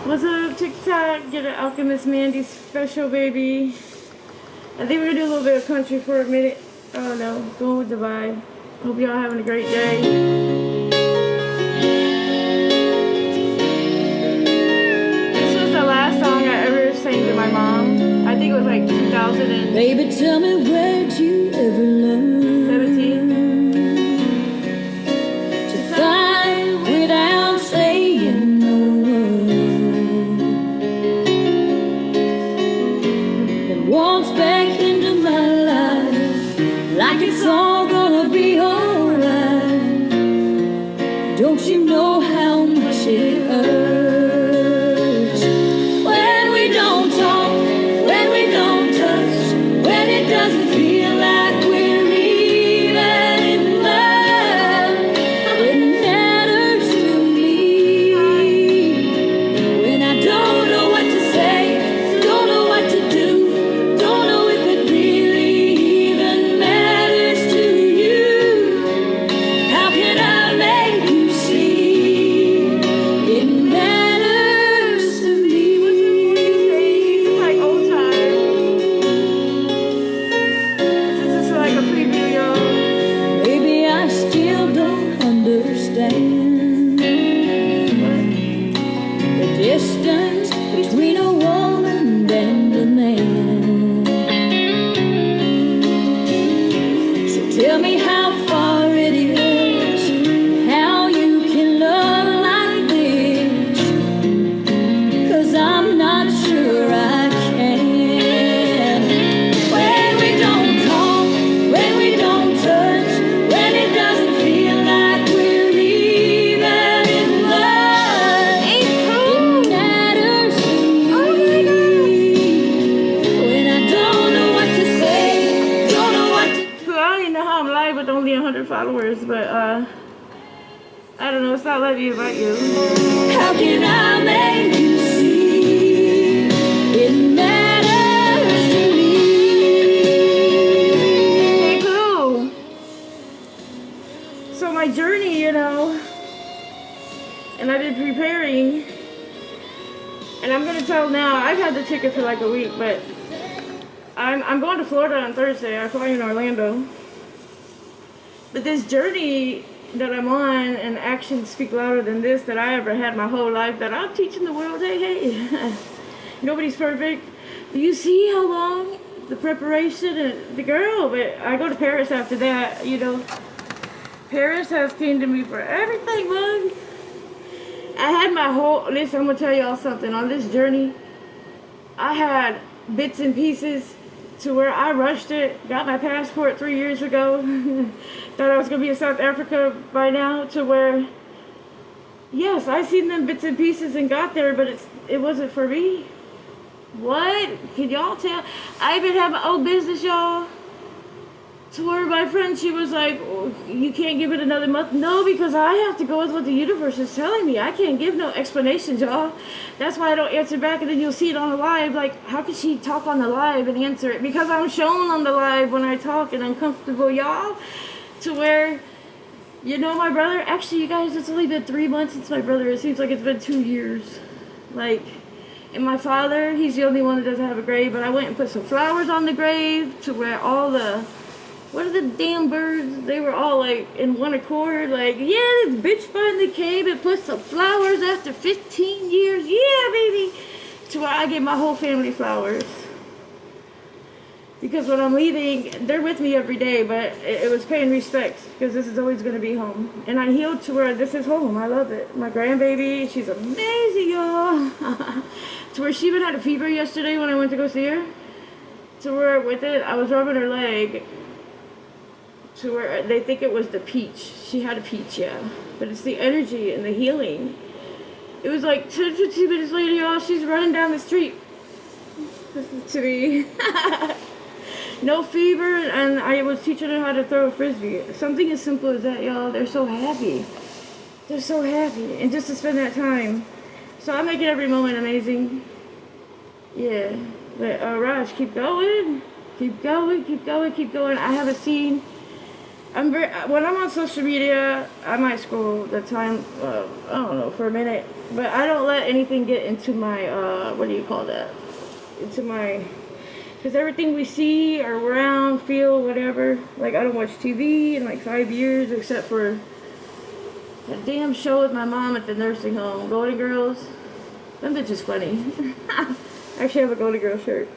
What's up, TikTok? Get an Alchemist Mandy special, baby. I think we're gonna do a little bit of country for a minute. Oh no, going with the vibe. Hope y'all having a great day. This was the last song I ever sang to my mom. I think it was like 2017. Baby, tell me, where'd you ever learn to fly without saying a word? Then walks back into my life like it's all gonna be alright. Don't you know how much it hurts when we don't talk, when we don't touch, when it doesn't feel like we're even in love? It matters to me when I don't know what to say, don't know what to do, don't know if it really even matters to you. How can I make you see it matters to me? Like old time. This is like a preview, y'all. Maybe I still don't understand the distance between a woman and a man. So tell me how far it is, how you can love like this, 'cause I'm not sure I can. When we don't talk, when we don't touch, when it doesn't feel like we're even in love, it matters to me. When I don't know what to say, don't know what to Well, I don't even know how I'm live with only 100 followers, but I don't know. It's not letting me invite you. How can I make you see it matters to me? Hey, cool. So my journey, you know, and I've been preparing, and I'm gonna tell now. I've had the ticket for like a week, but I'm going to Florida on Thursday. I fly in Orlando. But this journey that I'm on, and actions speak louder than this, that I ever had my whole life, that I'm teaching the world, hey, nobody's perfect. Do you see how long the preparation and the girl? But I go to Paris after that, you know. Paris has came to me for everything, bugs. I had my whole, listen, I'm gonna tell y'all something. On this journey, I had bits and pieces to where I rushed it, got my passport 3 years ago, thought I was gonna be in South Africa by now, to where, yes, I seen them bits and pieces and got there, but it wasn't for me. What? Can y'all tell? I even have my own business, y'all. To where my friend, she was like, oh, you can't give it another month. No, because I have to go with what the universe is telling me. I can't give no explanations, y'all. That's why I don't answer back, and then you'll see it on the live. Like, how could she talk on the live and answer it? Because I'm shown on the live when I talk, and I'm comfortable, y'all. To where, you know, my brother, actually, you guys, it's only been 3 months since my brother. It seems like it's been 2 years. Like, and my father, he's the only one that doesn't have a grave, but I went and put some flowers on the grave to where all the, what are the damn birds? They were all like in one accord, like, yeah, this bitch finally came and put some flowers after 15 years. Yeah, baby. To where I gave my whole family flowers. Because when I'm leaving, they're with me every day, but it was paying respect, because this is always going to be home. And I healed to where this is home. I love it. My grandbaby, she's amazing, y'all. To where she even had a fever yesterday when I went to go see her. To where with it, I was rubbing her leg. To where they think it was the peach. She had a peach, yeah. But it's the energy and the healing. It was like 10, 15 minutes later, y'all, she's running down the street. To me. No fever, and I was teaching her how to throw a frisbee. Something as simple as that, y'all. They're so happy. They're so happy. And just to spend that time. So I make it every moment amazing. Yeah. But Raj, keep going. Keep going, keep going, keep going. I have a scene. when I'm on social media, I might scroll the time, I don't know, for a minute, but I don't let anything get into my, what do you call that? Into my, because everything we see or around, feel, whatever, like I don't watch TV in like 5 years except for that damn show with my mom at the nursing home, Golden Girls. That bitch is funny. I actually have a Golden Girl shirt.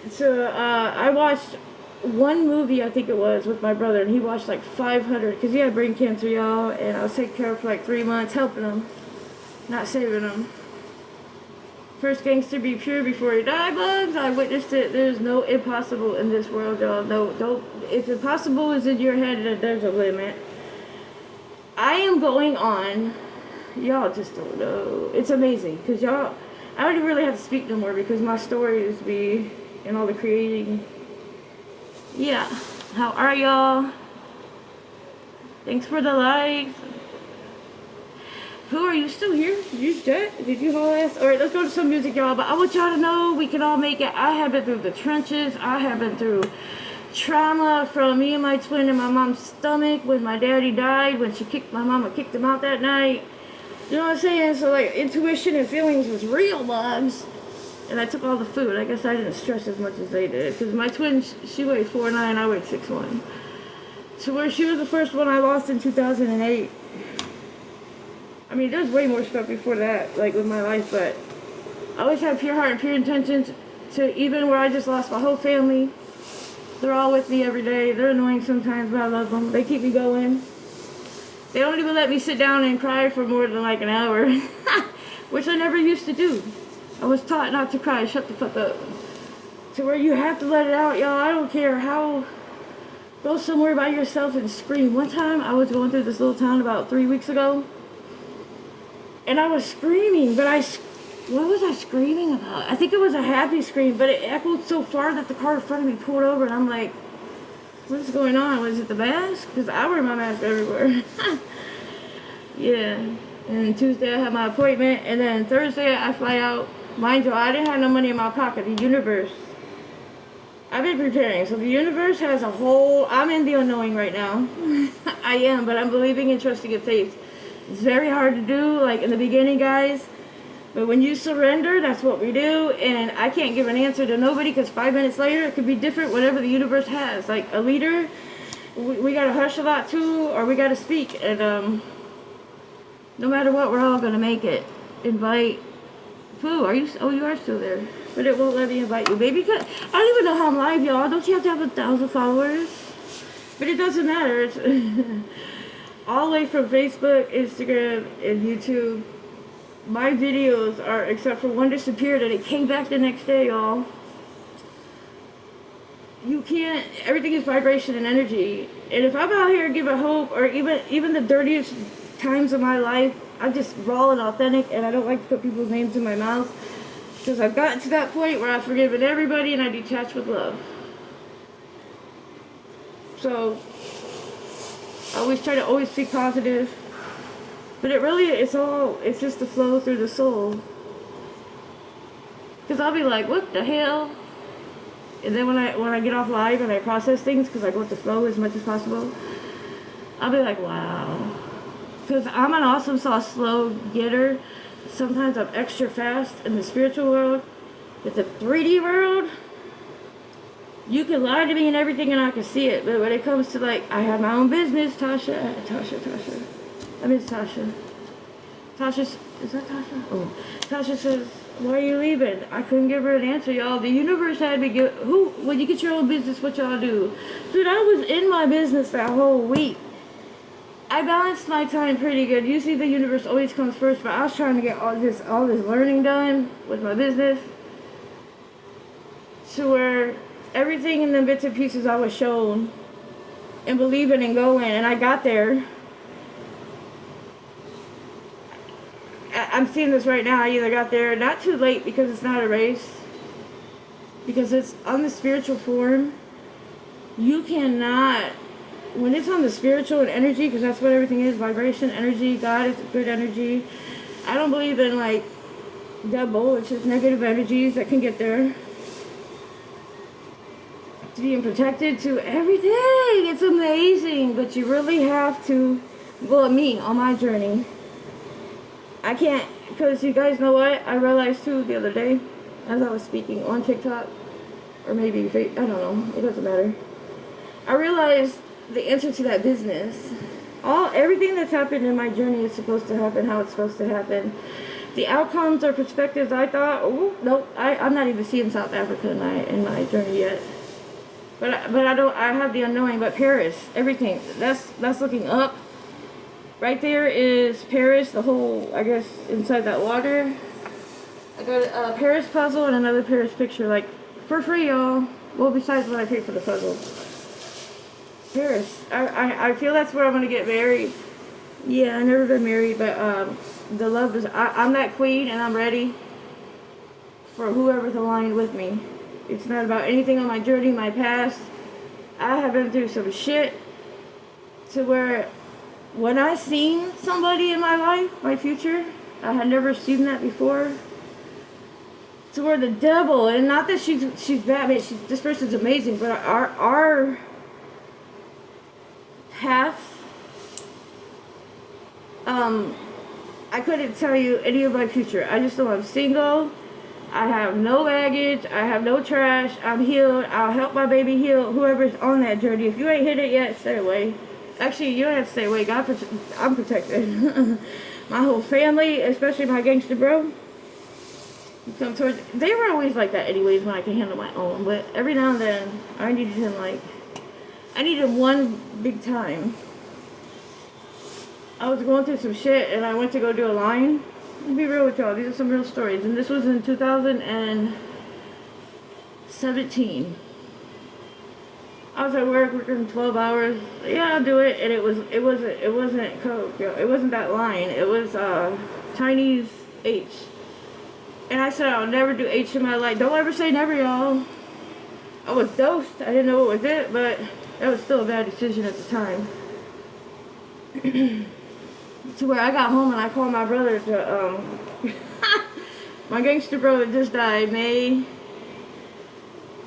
So, I watched one movie, I think it was, with my brother, and he watched like 500, because he had brain cancer, y'all, and I was taking care of for like 3 months, helping him, not saving him. First gangster be pure before he die, bugs. I witnessed it. There's no impossible in this world, y'all. No, don't. If impossible is in your head, then there's a limit. I am going on. Y'all just don't know. It's amazing, because y'all, I don't even really have to speak no more, because my stories be, and all the creating. Yeah, how are y'all? Thanks for the likes. Who are you still here? You dead? Did you haul ass? Alright, let's go to some music, y'all. But I want y'all to know we can all make it. I have been through the trenches. I have been through trauma from me and my twin in my mom's stomach when my daddy died, when my mama kicked him out that night. You know what I'm saying? So like intuition and feelings was real, bugs. And I took all the food. I guess I didn't stress as much as they did. Because my twin, she weighed 4'9", I weighed 6'1". So where she was the first one I lost in 2008. I mean, there's way more stuff before that, like with my life, but I always had pure heart and pure intentions to even where I just lost my whole family. They're all with me every day. They're annoying sometimes, but I love them. They keep me going. They don't even let me sit down and cry for more than like an hour, which I never used to do. I was taught not to cry. Shut the fuck up. To where you have to let it out, y'all. I don't care how. Go somewhere by yourself and scream. One time, I was going through this little town about 3 weeks ago. And I was screaming, but what was I screaming about? I think it was a happy scream, but it echoed so far that the car in front of me pulled over, and I'm like, what's going on? Was it the mask? Because I wear my mask everywhere. Yeah. And Tuesday I have my appointment, and then Thursday I fly out. Mind you, I didn't have no money in my pocket. The universe. I've been preparing. So the universe has a whole... I'm in the unknowing right now. I am, but I'm believing and trusting in faith. It's very hard to do, like in the beginning, guys. But when you surrender, that's what we do. And I can't give an answer to nobody, because 5 minutes later, it could be different, whatever the universe has. Like a leader, we got to hush a lot too, or we got to speak. And no matter what, we're all going to make it. Invite... Pooh, are you? Oh, you are still there. But it won't let me invite you, baby. I don't even know how I'm live, y'all. Don't you have to have 1,000 followers? But it doesn't matter. It's all the way from Facebook, Instagram, and YouTube. My videos are, except for one disappeared and it came back the next day, y'all. You can't. Everything is vibration and energy. And if I'm out here giving hope, or even the dirtiest times of my life, I'm just raw and authentic, and I don't like to put people's names in my mouth, because I've gotten to that point where I've forgiven everybody and I detach with love. So I always try to always speak positive, but it's just the flow through the soul. Because I'll be like, what the hell? And then when I get off live and I process things, because I go with the flow as much as possible, I'll be like, wow. Because I'm an awesome sauce slow getter. Sometimes I'm extra fast in the spiritual world. But the 3D world, you can lie to me and everything and I can see it. But when it comes to like, I have my own business, Tasha. I miss Tasha. Is that Tasha? Oh. Tasha says, why are you leaving? I couldn't give her an answer, y'all. The universe had me when you get your own business, what y'all do? Dude, I was in my business that whole week. I balanced my time pretty good. Usually the universe always comes first, but I was trying to get all this learning done with my business, to where everything in the bits and pieces I was shown and believing and going, and I got there. I'm seeing this right now. I either got there not too late, because it's not a race, because it's on the spiritual form. You cannot, when it's on the spiritual and energy, because that's what everything is, vibration, energy, God is good energy. I don't believe in like devil, it's just negative energies that can get there. to being protected to everything. It's amazing, but you really have to. Well, me on my journey, I can't, because you guys know what I realized too the other day as I was speaking on TikTok, or maybe I don't know. It doesn't matter. I realized the answer to that business. Everything that's happened in my journey is supposed to happen how it's supposed to happen. The outcomes or perspectives I thought, oh nope, I'm not even seeing South Africa in my journey yet. But I have the unknowing. But Paris, everything that's looking up. Right there is Paris, the whole, I guess, inside that water. I got a Paris puzzle and another Paris picture, like for free, y'all. Well, besides what I paid for the puzzle. Paris. I feel that's where I'm gonna get married. Yeah, I've never been married, but the love is. I'm that queen, and I'm ready for whoever's aligned with me. It's not about anything on my journey, my past. I have been through some shit to where when I seen somebody in my life, my future, I had never seen that before. To where the devil, and not that she's bad, I mean, this person's amazing, but our path, I couldn't tell you any of my future. I just know I'm single. I have no baggage. I have no trash. I'm healed. I'll help my baby heal. Whoever's on that journey. If you ain't hit it yet, stay away. Actually, you don't have to stay away. I'm protected. My whole family, especially my gangster bro. They were always like that anyways when I could handle my own. But every now and then, I needed him I needed one big time. I was going through some shit and I went to go do a line. I'll be real with y'all, these are some real stories. And this was in 2017. I was at work working 12 hours. Yeah, I'll do it. And it wasn't coke, yo. It wasn't that line. It was Chinese H. And I said I'll never do H in my life. Don't ever say never, y'all. I was dosed. I didn't know what was it, but that was still a bad decision at the time. To where I got home and I called my brother to, my gangster brother just died May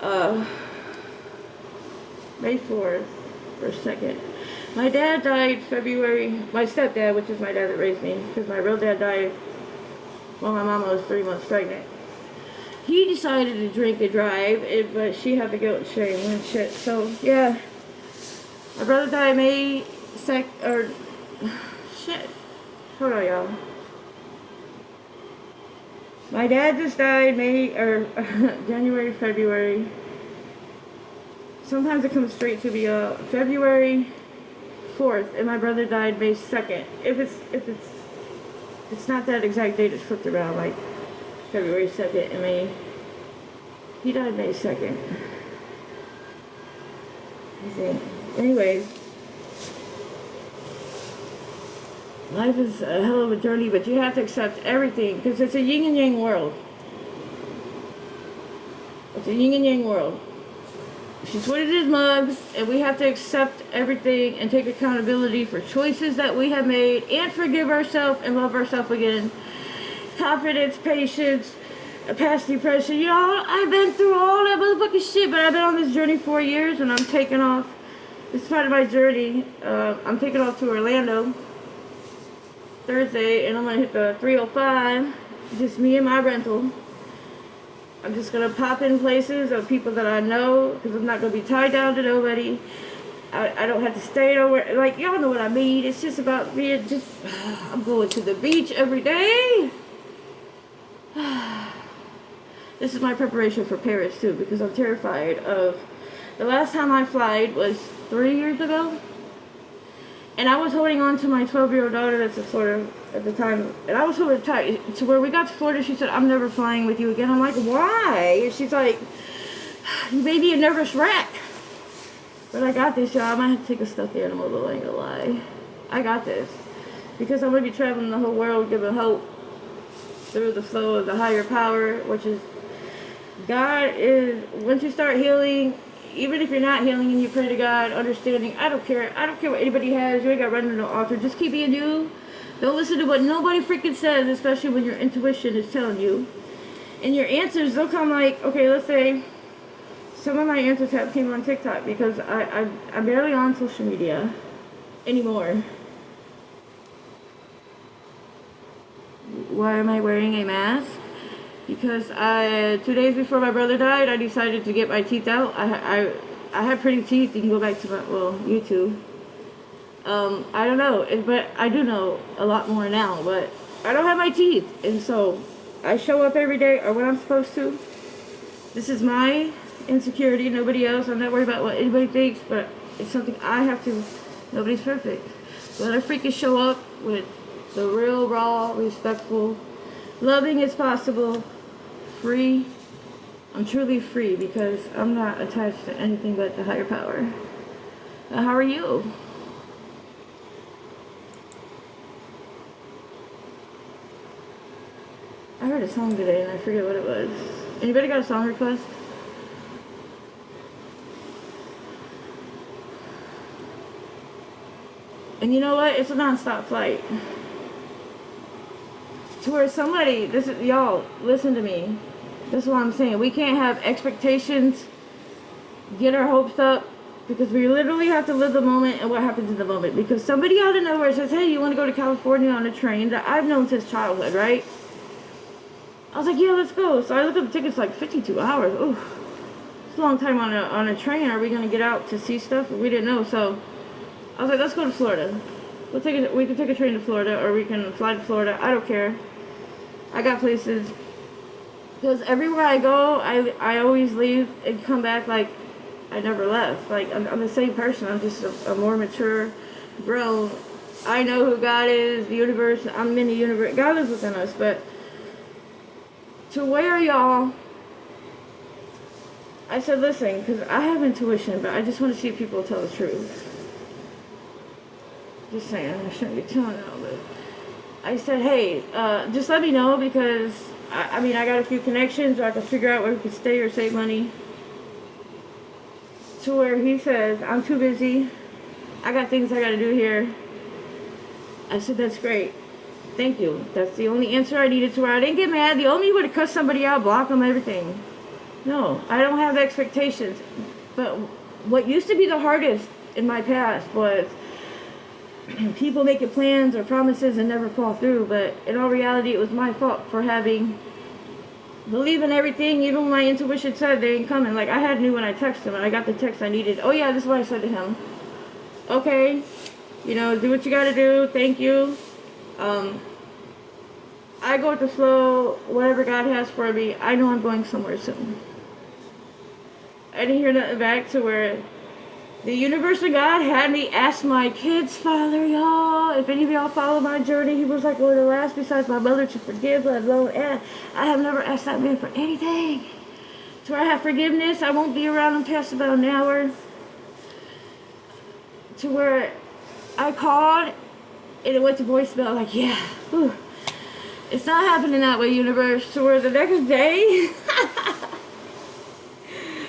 4th or 2nd. My dad died February, my stepdad, which is my dad that raised me, because my real dad died while my mama was 3 months pregnant. He decided to drink and drive, but she had the guilt and shame and shit. So, yeah. My brother died May 2nd, or, shit. Hold on, y'all. My dad just died January, February. Sometimes it comes straight to me, February 4th, and my brother died May 2nd. If it's not that exact date, it's flipped around, like February 2nd and May. He died May 2nd. I think. Anyways, life is a hell of a journey, but you have to accept everything because it's a yin and yang world. It's a yin and yang world. She's what it is, mugs, and we have to accept everything and take accountability for choices that we have made and forgive ourselves and love ourselves again. Confidence, patience, past depression. Y'all, I've been through all that motherfucking shit, but I've been on this journey 4 years and I'm taking off. It's part of my journey. I'm taking off to Orlando Thursday and I'm gonna hit the 305. Just me and my rental. I'm just going to pop in places of people that I know because I'm not going to be tied down to nobody. I don't have to stay nowhere. Like, y'all know what I mean. It's just about being I'm going to the beach every day. This is my preparation for Paris, too, because I'm terrified of... The last time I flied was 3 years ago. And I was holding on to my 12-year-old daughter that's in Florida at the time. And I was holding tight to where we got to Florida. She said, I'm never flying with you again. I'm like, why? And she's like, you may be a nervous wreck. But I got this, y'all. I might have to take a stuffed animal, though. I ain't gonna lie. I got this. Because I'm going to be traveling the whole world giving hope through the flow of the higher power, which is God is, once you start healing, even if you're not healing and you pray to God, understanding, I don't care what anybody has, you ain't got to run to no altar, just keep being you. Don't listen to what nobody freaking says, especially when your intuition is telling you. And your answers, they'll come like, okay, let's say some of my answers have came on TikTok because I'm barely on social media anymore. Why am I wearing a mask? Because 2 days before my brother died, I decided to get my teeth out. I have pretty teeth. You can go back to my, YouTube. I don't know, but I do know a lot more now, but I don't have my teeth. And so I show up every day or when I'm supposed to. This is my insecurity, nobody else. I'm not worried about what anybody thinks, but it's something I have to. Nobody's perfect. Let a freaking show up with the real, raw, respectful, loving as possible, free. I'm truly free because I'm not attached to anything but the higher power. How are you? I heard a song today and I forget what it was. Anybody got a song request? And you know what? It's a non-stop flight. To where somebody, this is, y'all, listen to me. This is what I'm saying. We can't have expectations, get our hopes up, because we literally have to live the moment and what happens in the moment. Because somebody out of nowhere says, hey, you want to go to California on a train that I've known since childhood, right? I was like, yeah, let's go. So I looked up the tickets, like 52 hours. Ooh, it's a long time on a train. Are we going to get out to see stuff? We didn't know. So I was like, let's go to Florida. We can take a train to Florida, or we can fly to Florida. I don't care. I got places. Because everywhere I go, I always leave and come back like I never left. Like, I'm the same person. I'm just a more mature, grown. I know who God is, the universe. I'm in the universe. God lives within us. But to where y'all, I said, listen, because I have intuition, but I just want to see if people tell the truth. Just saying, I shouldn't be telling all this. I said, hey, just let me know because, I mean, I got a few connections or I can figure out where we can stay or save money. To where he says, I'm too busy. I got things I got to do here. I said, that's great. Thank you. That's the only answer I needed, to where I didn't get mad. The only way to cuss somebody out, block them, everything. No, I don't have expectations. But what used to be the hardest in my past was people making plans or promises and never fall through. But in all reality, it was my fault for believing everything, even when my intuition said they ain't coming. Like, I knew when I texted him and I got the text I needed. Oh yeah, this is what I said to him. Okay, do what you gotta do. Thank you. I go with the flow, whatever God has for me. I know I'm going somewhere soon. I didn't hear nothing back, to where the universe and God had me ask my kid's father, y'all. If any of y'all follow my journey, he was like one of the last besides my mother to forgive, let alone ask. I have never asked that man for anything. To where I have forgiveness, I won't be around him past about an hour. To where I called and it went to voicemail, like, yeah, whew. It's not happening that way, universe. To where the next day,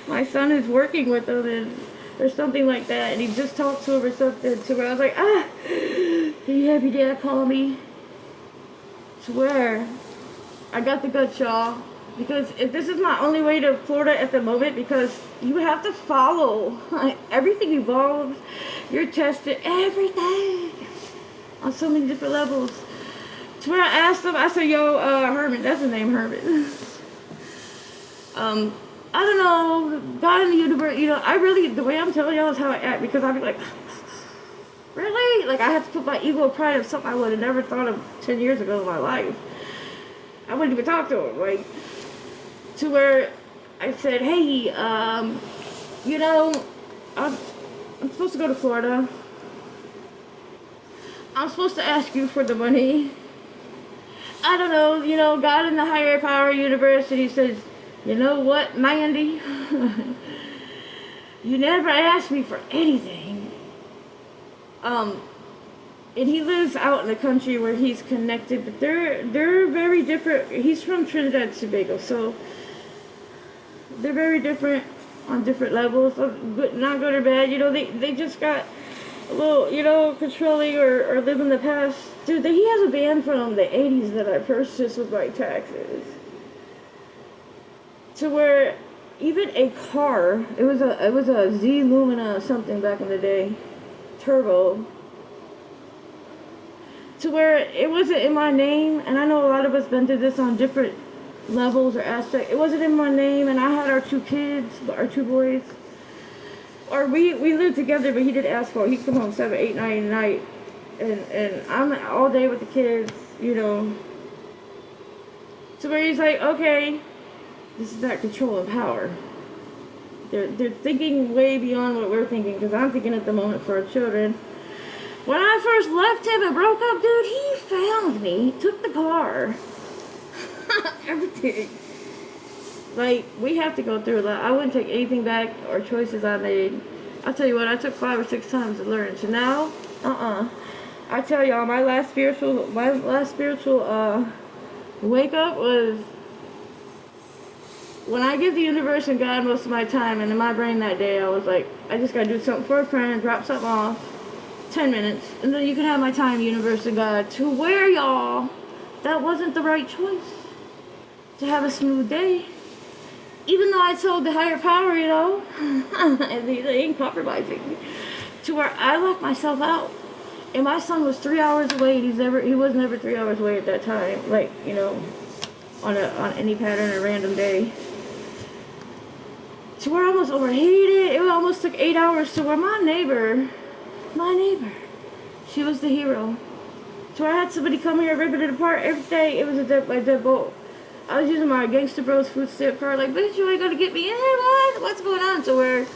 my son is working with him or something like that, and he just talked to him or something. To where I was like, can you have your dad call me? To where I got the guts, y'all. Because if this is my only way to Florida at the moment, because you have to follow. Everything evolves. You're tested. Everything. On so many different levels. To where I asked him, I said, yo, Herman, that's his name, Herman. I don't know, God in the universe, I really, the way I'm telling y'all is how I act, because I'll be like, really? Like, I have to put my ego and pride of something I would have never thought of 10 years ago in my life. I wouldn't even talk to him, like, to where I said, hey, I'm supposed to go to Florida. I'm supposed to ask you for the money. I don't know, God in the higher power universe, and he says, you know what, Mandy? You never asked me for anything. And he lives out in the country where he's connected, but they're very different. He's from Trinidad and Tobago, so they're very different on different levels. Not good or bad, they just got a little, controlling or live in the past. Dude, he has a band from the 80s that I purchased with my taxes. To where even a car. It was a Z Lumina something back in the day, turbo. To where it wasn't in my name, and I know a lot of us been through this on different levels or aspects. It wasn't in my name, and I had our 2 kids, our 2 boys. Or we lived together, but he did ask for it. He'd come home 7, 8, 9 at night, and I'm all day with the kids, you know. So where he's like, okay, this is that control and power. They're thinking way beyond what we're thinking, because I'm thinking at the moment for our children. When I first left him and broke up, dude, he found me, took the car, everything. Like, we have to go through that. I wouldn't take anything back or choices I made. I'll tell you what, I took 5 or 6 times to learn. So now, I tell y'all, my last spiritual wake up was when I give the universe and God most of my time, and in my brain that day, I was like, I just gotta do something for a friend, drop something off, 10 minutes, and then you can have my time, universe and God. To where, y'all, that wasn't the right choice to have a smooth day. Even though I told the higher power, you know, they ain't compromising. To where I left myself out. And my son was 3 hours away, and he was never 3 hours away at that time. Like, you know, on any pattern or random day. To where I almost overheated. It almost took 8 hours to where my neighbor, she was the hero. To where I had somebody come here ripping it apart every day. It was a dead bolt. I was using my Gangsta Bros food stamp card, like, bitch, you ain't gonna get me in here, what? What's going on? To where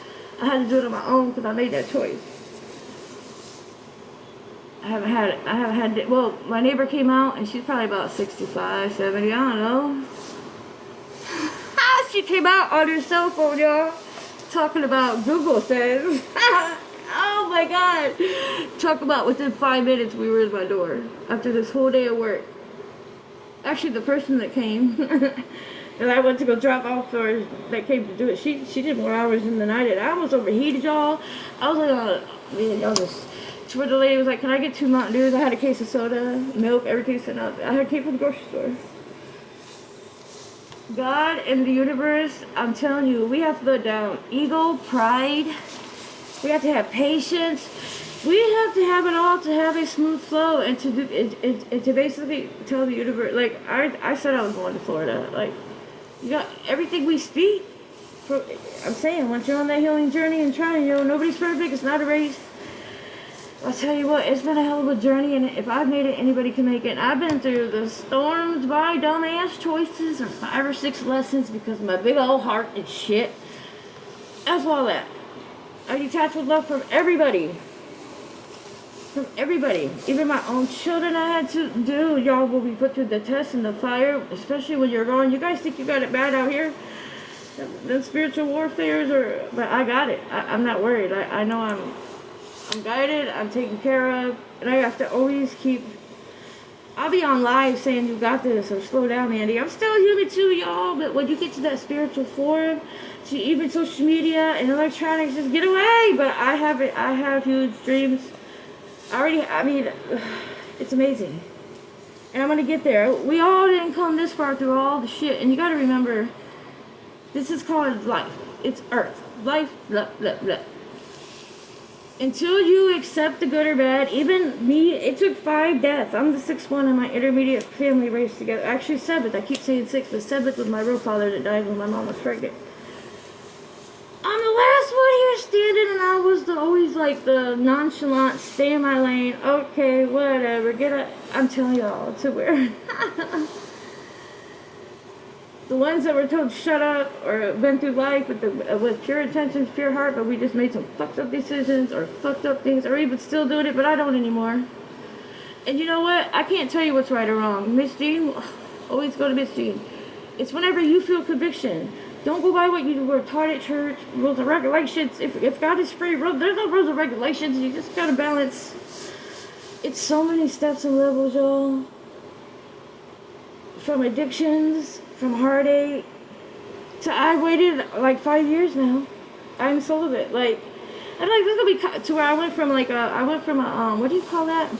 I had to do it on my own because I made that choice. I haven't had, well, my neighbor came out and she's probably about 65, 70, I don't know. She came out on her cell phone, y'all, talking about Google says. Oh my God. Talk about within 5 minutes we were at my door after this whole day of work. Actually, the person that came and I went to go drop off, or that came to do it, she did more hours than I did. I almost overheated, y'all. I was like, man, y'all just, to where the lady was like, can I get 2 Mountain Dews? I had a case of soda, milk, everything sitting out. I had a cake from the grocery store. God and the universe, I'm telling you, we have to let down ego, pride. We have to have patience. We have to have it all to have a smooth flow, and to do and to basically tell the universe, like, I said I was going to Florida. Like, you got everything we speak. I'm saying, once you're on that healing journey and trying, you know, nobody's perfect. It's not a race. I'll tell you what, it's been a hell of a journey, and if I've made it, anybody can make it. And I've been through the storms by dumbass choices, or 5 or 6 lessons because of my big old heart and shit. That's all that. I detach with love from everybody. From everybody. Even my own children I had to do. Y'all will be put through the test and the fire, especially when you're gone. You guys think you got it bad out here? The spiritual warfares, but I got it. I'm not worried. I know I'm guided, I'm taken care of, and I have to always keep, I'll be on live saying you got this, or slow down, Mandy. I'm still human too, y'all, but when you get to that spiritual form, to even social media and electronics, just get away. But I have huge dreams. I mean, it's amazing. And I'm gonna get there. We all didn't come this far through all the shit, and you gotta remember, this is called life. It's earth. Life, blah, blah, blah. Until you accept the good or bad, even me, it took 5 deaths. I'm the 6th one in my intermediate family race together. Actually, 7th. I keep saying 6th, but 7th was my real father that died when my mom was pregnant. I'm the last one here standing, and I was always like the nonchalant, stay in my lane, okay, whatever, get up. I'm telling y'all, to where the ones that were told shut up, or been through life with pure intentions, pure heart, but we just made some fucked up decisions or fucked up things, or even still doing it, but I don't anymore. And you know what? I can't tell you what's right or wrong. Miss Jean, always go to Miss Jean. It's whenever you feel conviction. Don't go by what you were taught at church, rules and regulations. If God is free, there's no rules and regulations. You just gotta balance. It's so many steps and levels, y'all. From addictions, from heartache, to I waited like 5 years now. I'm celibate. Like, I'm like, this is gonna be to where I went from what do you call that?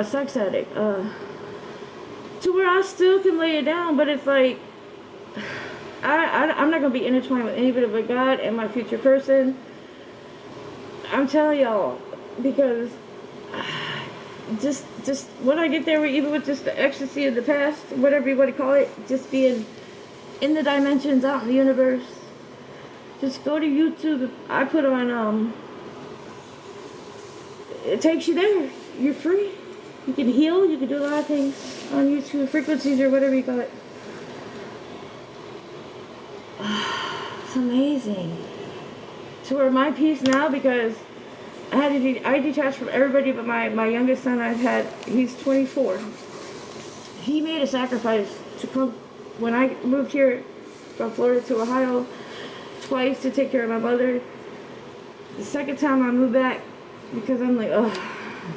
Sex addict. To where I still can lay it down, but it's like, I'm not gonna be intertwined with anybody but God and my future person. I'm telling y'all, because just when I get there, even with just the ecstasy of the past, whatever you want to call it, just being in the dimensions, out in the universe. Just go to YouTube. I put on it takes you there. You're free. You can heal. You can do a lot of things on YouTube, frequencies or whatever you call it. It's amazing. To where my peace now, because I detached from everybody but my youngest son. He's 24. He made a sacrifice to come when I moved here from Florida to Ohio twice to take care of my mother. The second time I moved back, because I'm like, oh,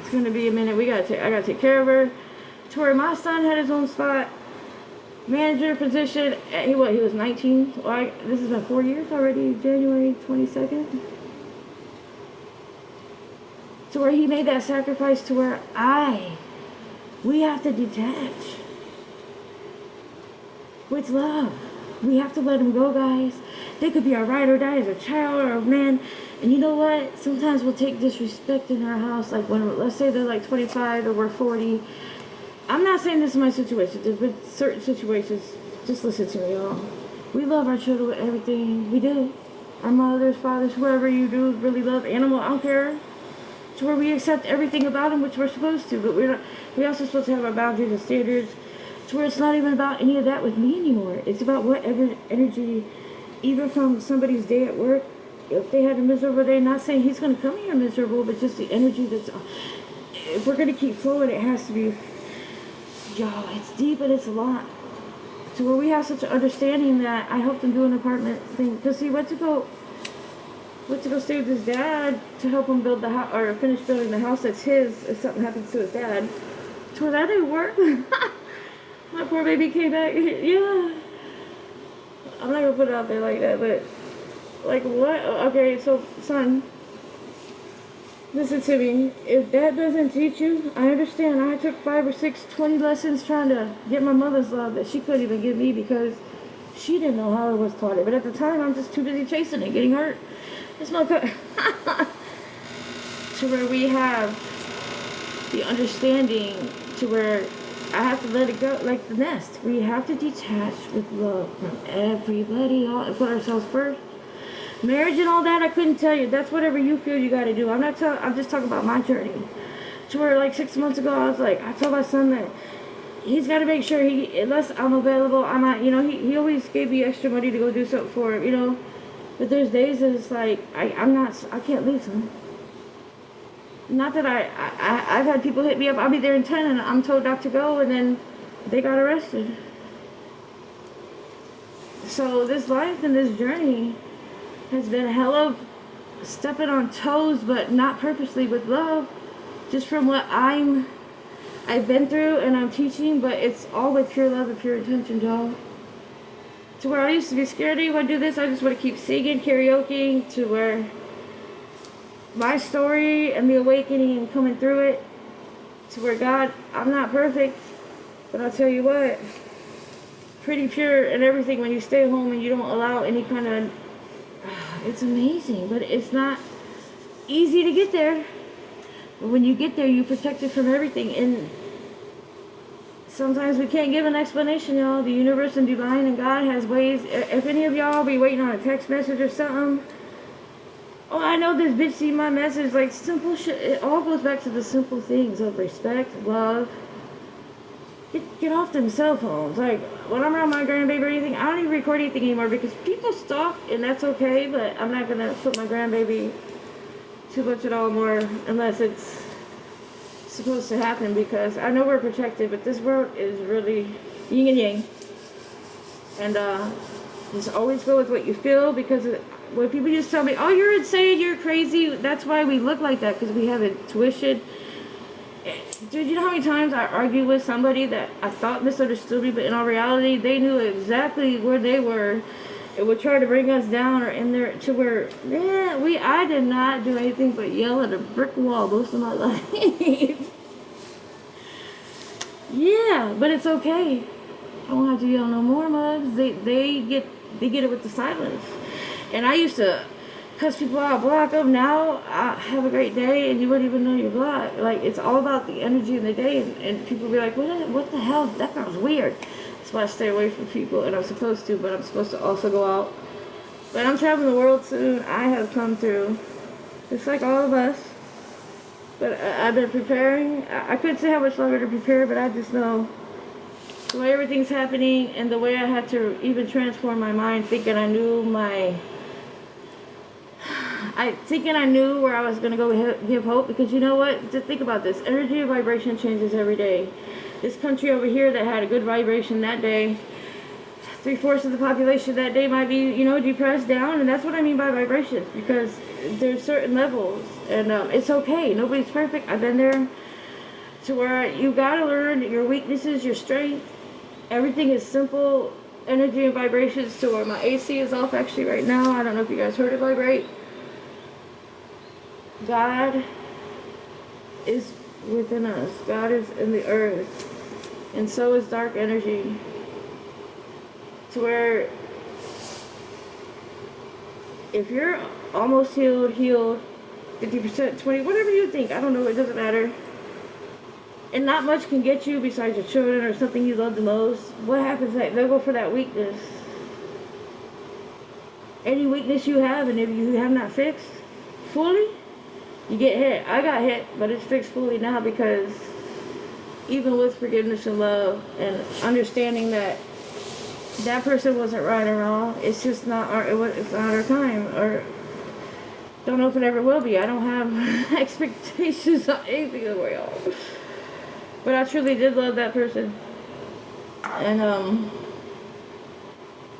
it's gonna be a minute. I gotta take care of her. To where my son had his own spot, manager position. He was 19. Well, this has been 4 years already. January 22nd. To where he made that sacrifice. To where we have to detach with love. We have to let them go, guys. They could be our ride or die as a child or a man. And you know what? Sometimes we'll take disrespect in our house. Like when, let's say they're like 25 or we're 40. I'm not saying this is my situation. There's been certain situations. Just listen to me, y'all. We love our children with everything. We do. Our mothers, fathers, whoever you do really love. Animal, I don't care. To where we accept everything about them, which we're supposed to. But we're also supposed to have our boundaries and standards. To where it's not even about any of that with me anymore. It's about whatever energy, even from somebody's day at work. If they had a miserable day, not saying he's going to come here miserable, but just the energy that's... If we're going to keep flowing, it has to be... Y'all, it's deep and it's a lot. To where we have such an understanding that I helped him do an apartment thing. Because he went to go stay with his dad to help him build the house, or finish building the house that's his if something happens to his dad. To where that didn't work. My poor baby came back. Yeah. I'm not going to put it out there like that, but... Like, what? Okay, so, son, listen to me. If that doesn't teach you, I understand. I took 5 or 6, 20 lessons trying to get my mother's love that she couldn't even give me because she didn't know how I was taught it. But at the time, I'm just too busy chasing it, getting hurt. It's not good. To where we have the understanding to where I have to let it go, like the nest. We have to detach with love from everybody and put ourselves first. Marriage and all that, I couldn't tell you. That's whatever you feel you got to do. I'm just talking about my journey. To where like 6 months ago, I told my son that he's got to make sure unless I'm available, I'm not, he always gave me extra money to go do something for him, But there's days that it's like, I can't leave him. Not that I've had people hit me up, I'll be there in 10 and I'm told not to go and then they got arrested. So this life and this journey has been hell of stepping on toes, but not purposely, with love, just from what I've been through and I'm teaching, but it's all with pure love and pure intention, y'all. To where I used to be scared to even do this, I just want to keep singing karaoke, to where my story and the awakening and coming through it, to where God, I'm not perfect, but I'll tell you what, pretty pure and everything when you stay home and you don't allow any kind of... It's amazing, but it's not easy to get there. But when you get there, you protect it from everything. And sometimes we can't give an explanation, y'all. The universe and divine and God has ways. If any of y'all be waiting on a text message or something, oh, I know this bitch see my message. Like, simple shit. It all goes back to the simple things of respect, love. Get off them cell phones. Like, when I'm around my grandbaby or anything, I don't even record anything anymore because people stalk, and that's okay, but I'm not going to put my grandbaby too much at all more unless it's supposed to happen, because I know we're protected, but this world is really yin and yang. And just always go with what you feel, because when people just tell me, oh, you're insane, you're crazy, that's why we look like that, because we have intuition. Dude, you know how many times I argued with somebody that I thought misunderstood me, but in all reality, they knew exactly where they were and would try to bring us down or in there to where, I did not do anything but yell at a brick wall most of my life. Yeah, but it's okay. I won't have to yell no more, mugs. They get they get it with the silence. And I used to cuss people out, block them. Now I have a great day and you wouldn't even know you're blocked. Like, it's all about the energy in the day, and people be like, what the hell, that girl's weird. That's why I stay away from people, and I'm supposed to, but I'm supposed to also go out. But I'm traveling the world soon. I have come through. It's like all of us. But I've been preparing. I couldn't say how much longer to prepare, but I just know the way everything's happening and the way I had to even transform my mind, thinking I knew where I was going to go give hope. Because you know what? Just think about this. Energy and vibration changes every day. This country over here that had a good vibration that day, 3/4 of the population that day might be, depressed, down. And that's what I mean by vibrations, because there's certain levels. And it's okay. Nobody's perfect. I've been there. To where you got to learn your weaknesses, your strength. Everything is simple energy and vibrations. To where my AC is off actually right now. I don't know if you guys heard it vibrate. God is within us. God is in the earth. And so is dark energy. To where if you're almost healed, 50%, 20, whatever you think, I don't know, it doesn't matter. And not much can get you besides your children or something you love the most. What happens next? They'll go for that weakness. Any weakness you have, and if you have not fixed fully, you get hit. I got hit, but it's fixed fully now, because even with forgiveness and love and understanding that that person wasn't right or wrong, it's just not it's not our time, or don't know if it ever will be. I don't have expectations on anything of y'all. But I truly did love that person. And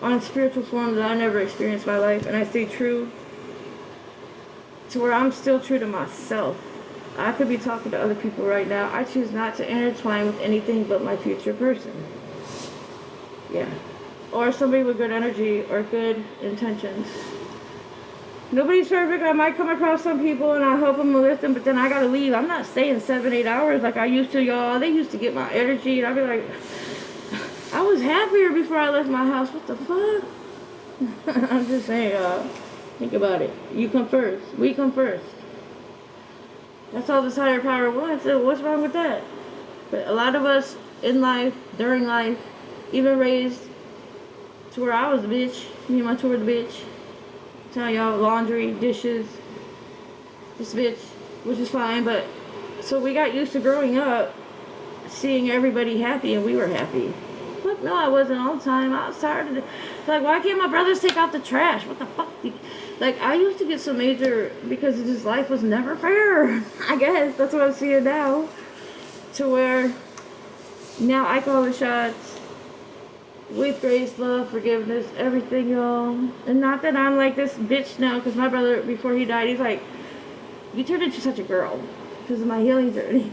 on spiritual form that I never experienced in my life, and I stay true to where I'm still true to myself. I could be talking to other people right now. I choose not to intertwine with anything but my future person. Yeah. Or somebody with good energy or good intentions. Nobody's perfect. I might come across some people and I help them and lift them, but then I gotta leave. I'm not staying 7-8 hours like I used to, y'all. They used to get my energy, and I'd be like, I was happier before I left my house. What the fuck? I'm just saying, y'all. Think about it. You come first. We come first. That's all this higher power wants. So what's wrong with that? But a lot of us in life, during life, even raised to where I was a bitch. Me and my tour the bitch. Tell y'all, laundry, dishes, this bitch, which is fine. But so we got used to growing up seeing everybody happy, and we were happy. Fuck no, I wasn't all the time. I was tired of it. Like, why can't my brothers take out the trash? What the fuck? Like, I used to get so major because this life was never fair. I guess that's what I'm seeing now. To where now I call the shots with grace, love, forgiveness, everything, y'all. And not that I'm like this bitch now, because my brother, before he died, he's like, you turned into such a girl because of my healing journey.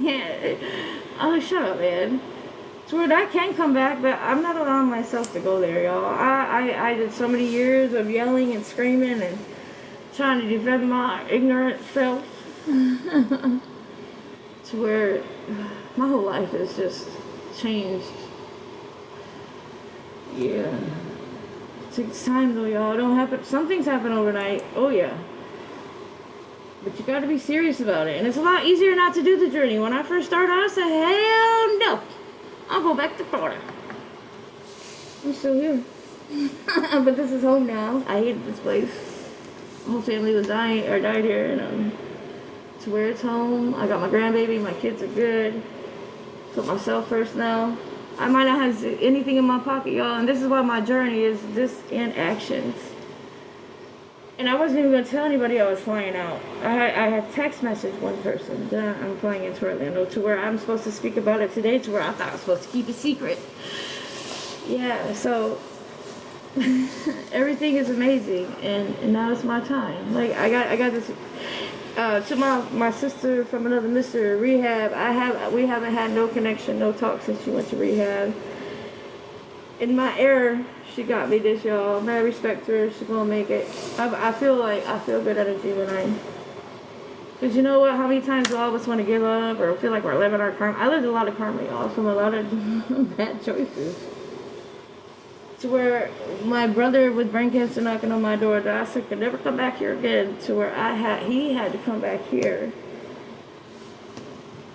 I was like, shut up, man. So where that can come back, but I'm not allowing myself to go there, y'all. I did so many years of yelling and screaming and trying to defend my ignorant self. To where my whole life is just changed. Yeah. It takes time though, y'all. Don't happen. Some things happen overnight. Oh yeah. But you gotta be serious about it. And it's a lot easier not to do the journey. When I first started, I said, hell no. I'll go back to Florida. I'm still here. But this is home now. I hated this place. My whole family was died here, and to where it's home. I got my grandbaby, my kids are good. Put myself first now. I might not have anything in my pocket, y'all, and this is why my journey is this in actions. And I wasn't even going to tell anybody I was flying out. I had text messaged one person that I'm flying into Orlando, to where I'm supposed to speak about it today, to where I thought I was supposed to keep it secret. Yeah, so everything is amazing, and now it's my time. Like, I got this to my sister from another mister rehab. We haven't had no connection, no talk since she went to rehab. In my error, she got me this, y'all. I respect her. She's gonna make it. I feel good energy when because you know what? How many times do all of us want to give up or feel like we're living our karma? I lived a lot of karma, y'all, from a lot of bad choices. to where my brother with brain cancer knocking on my door, that I said could never come back here again, to where he had to come back here.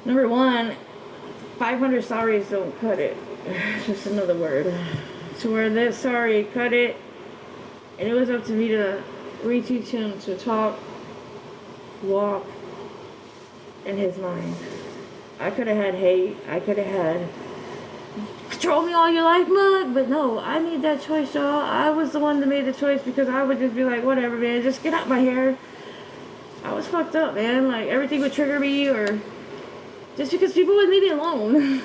Number one, 500 sorries don't cut it. Just another word. To where that sorry cut it, and it was up to me to reteach him to talk, walk in his mind. I could have had hate. I could have had control me all your life, mug. But no, I made that choice, y'all. I was the one that made the choice, because I would just be like, whatever, man, just get out my hair. I was fucked up, man. Like, everything would trigger me, or just because people wouldn't leave me alone.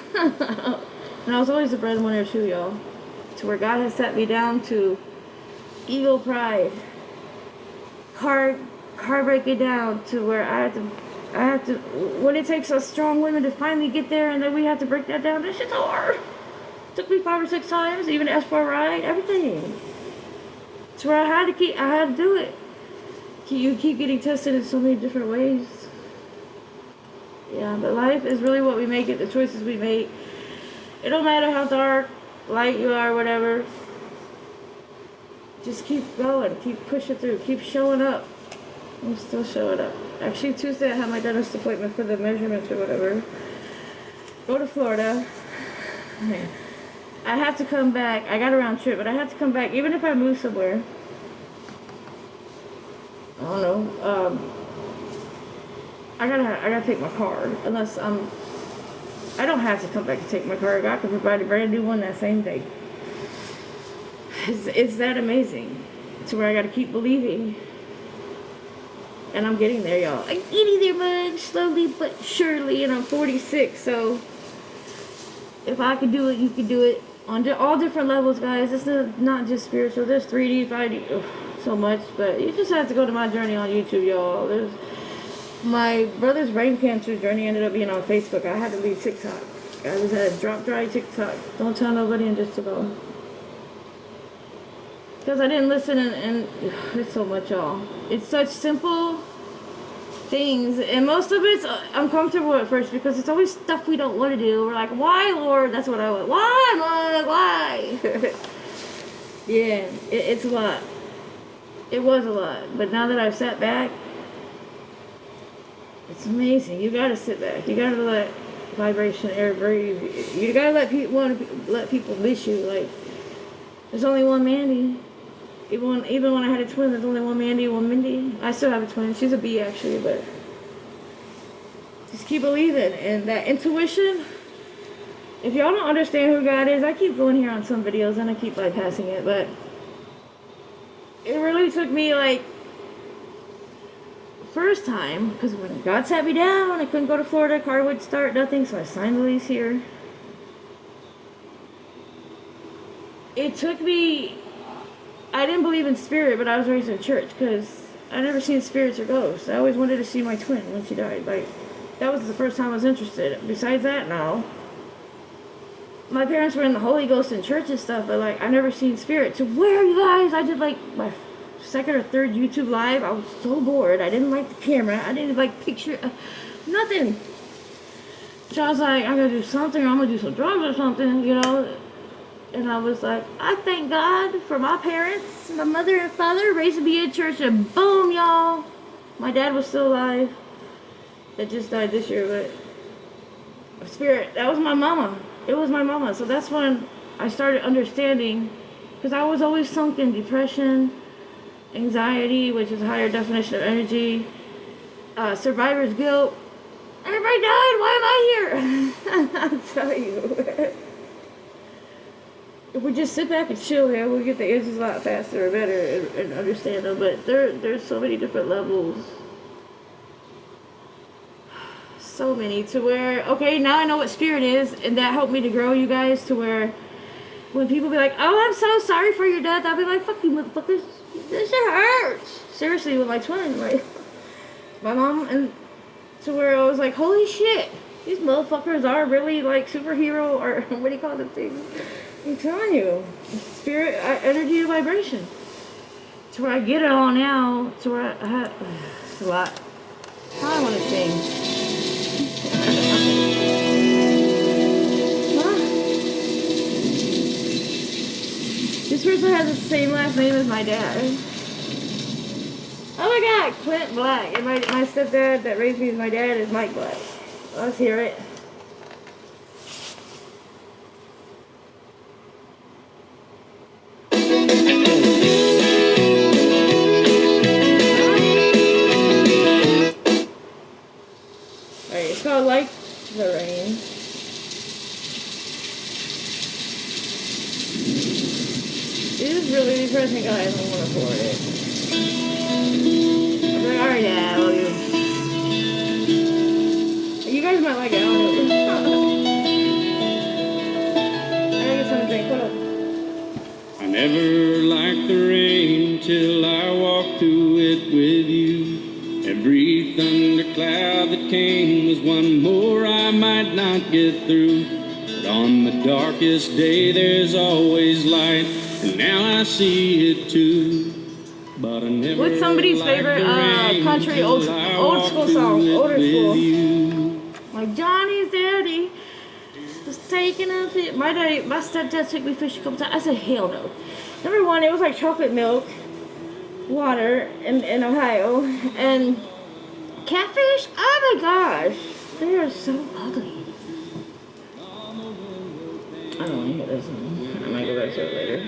And I was always the breadwinner too, y'all. To where God has set me down to ego pride, car breaking down, to where I have to, when it takes us strong women to finally get there, and then we have to break that down, this shit's hard. It took me 5 or 6 times, even ask for a ride, everything. To where I had to do it. You keep getting tested in so many different ways. Yeah, but life is really what we make it, the choices we make. It don't matter how dark, light you are, whatever. Just keep going, keep pushing through, keep showing up. I'm still showing up. Actually, Tuesday I have my dentist appointment for the measurements or whatever. Go to Florida. I have to come back. I got a round trip, but I have to come back, even if I move somewhere. I don't know. I gotta take my card, unless I don't have to come back to take my card. God can provide a brand new one that same day. It's that amazing. To where I gotta keep believing. And I'm getting there, y'all. I'm getting there, man, slowly but surely, and I'm 46, so if I could do it, you could do it on all different levels, guys. It's not just spiritual. There's 3D, 5D, so much, but you just have to go to my journey on YouTube, y'all. My brother's brain cancer journey ended up being on Facebook. I had to leave TikTok. I just had a drop dry TikTok. Don't tell nobody, and just to go. Because I didn't listen, and it's so much, y'all. It's such simple things, and most of it's uncomfortable at first, because it's always stuff we don't want to do. We're like, why, Lord? That's what I want. Why, Lord? Why? Yeah, it's a lot. It was a lot, but now that I've sat back, it's amazing. You gotta sit back. You gotta let vibration, air breathe. You gotta let people miss you. Like, there's only one Mandy. Even when I had a twin, there's only one Mandy, one Mindy. I still have a twin. She's a B, actually, but just keep believing. And that intuition, if y'all don't understand who God is, I keep going here on some videos and I keep bypassing it, but it really took me, like, first time, because when God sat me down, I couldn't go to Florida, car wouldn't start, nothing, so I signed the lease here. It took me, I didn't believe in spirit, but I was raised in church, because I never seen spirits or ghosts. I always wanted to see my twin when she died. Like, that was the first time I was interested. Besides that, no. My parents were in the Holy Ghost in church and stuff, but, like, I never seen spirit. To where, you guys, I did, like, my second or third YouTube live. I was so bored. I didn't like the camera. I didn't like picture, nothing. So I was like, I'm gonna do something, or I'm gonna do some drugs or something, you know. And I was like, I thank God for my parents, my mother and father, raising me in church, and boom, y'all. My dad was still alive. That just died this year, but spirit, that was my mama. It was my mama. So that's when I started understanding, because I was always sunk in depression, anxiety, which is a higher definition of energy, survivor's guilt. Everybody died, why am I here? I'll tell you. If we just sit back and chill here, we'll get the answers a lot faster or better and understand them. But there's so many different levels. So many, to where, okay, now I know what spirit is, and that helped me to grow, you guys, to where when people be like, oh, I'm so sorry for your death, I'll be like, fuck you motherfuckers, this shit hurts. Seriously, with my twin, like, my mom, and to where I was like, holy shit, these motherfuckers are really, like, superhero, or what do you call them things? I'm telling you, spirit, energy, and vibration. To where I get it all now, to where I have, it's a lot. I want to sing. Trisha has the same last name as my dad. Oh my God, Clint Black. And my stepdad that raised me as my dad is Mike Black. Let's hear it. Alright, it's called Like the Rain. It is really depressing, guys. I don't want to afford it. I'm like, alright, Dad, I love you. You guys might like it. I don't know. I get something to drink. What up? I never liked the rain till I walked through it with you. Every thundercloud that came was one more I might not get through. But on the darkest day there's always light, and now I see it too. But I never What's somebody's liked favorite the rain country till old I school walked song? through it Older school. with you. Like Johnny's daddy was taking a fit. My stepdad took me fishing a couple times. I said, hell no. Number one, it was like chocolate milk, water in Ohio, and catfish. Oh my gosh, they are so ugly. I don't want to hear this one. I might go back to it later.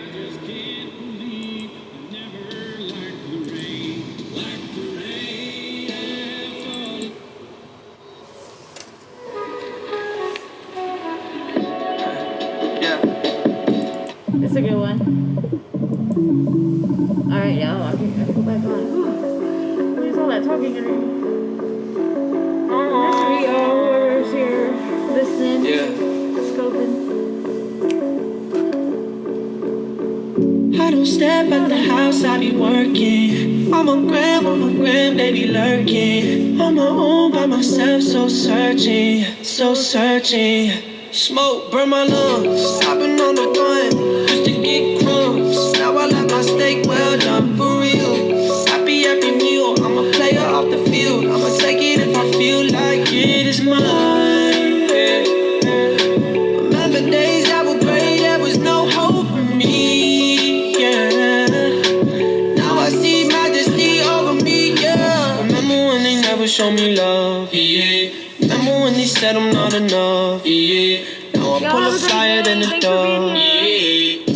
It's a good one. Alright, y'all, I can go back on. What is all that talking in here? Nice to meet y'all, whoever's here listening, scoping. I don't step at the house, I be working. On my gram, baby lurking. On my own, by myself, so searching. Smoke, burn my lungs, stopping on the bun. Used to get crumbs, now I like my steak well done, for real. Happy every meal, I'm a player off the field. I'ma take it if I feel like it is mine. Remember days that were gray, there was no hope for me, yeah. Now I see majesty over me, yeah. Remember when they never showed me love, yeah. Remember when they said I'm not enough, yeah. Now I pull up flyer than the dog, yeah.